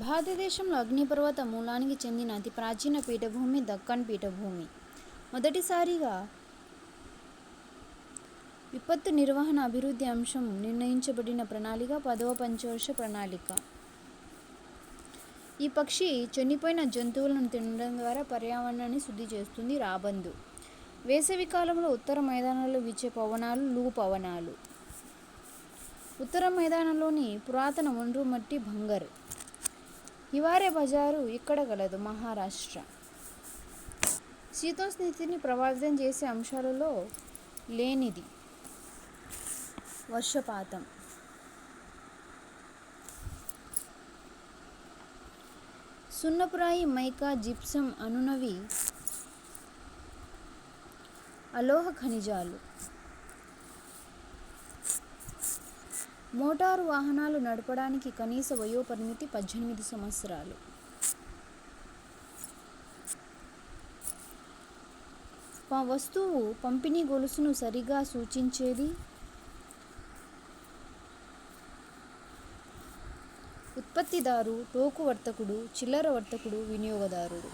భారతదేశంలో అగ్నిపర్వత మూలానికి చెందిన అతి ప్రాచీన పీఠభూమి దక్కన్ పీఠభూమి. మొదటిసారిగా విపత్తు నిర్వహణ అభివృద్ధి అంశం నిర్ణయించబడిన ప్రణాళిక 10వ పంచవర్ష ప్రణాళిక. ఈ పక్షి చనిపోయిన జంతువులను తినడం ద్వారా పర్యావరణాన్ని శుద్ధి చేస్తుంది. రాబందు. వేసవి కాలంలో ఉత్తర మైదానాల్లో వీచే పవనాలు లూ పవనాలు. ఉత్తర మైదానంలోని పురాతన ఒండ్రు మట్టి భంగర్. హివారే బజారు ఇక్కడ గలదు. మహారాష్ట్ర. శీతోష్ణ స్థితిని ప్రభావితం చేసే అంశాలలో లేనిది వర్షపాతం. సున్నపురాయి, మైకా, జిప్సం అనునవి అలోహ ఖనిజాలు. మోటారు వాహనాలు నడపడానికి కనీస వయోపరిమితి 18 సంవత్సరాలు. వస్తువు పంపిణీ గొలుసును సరిగా సూచించేది ఉత్పత్తిదారు, టోకు వర్తకుడు, చిల్లర వర్తకుడు, వినియోగదారుడు.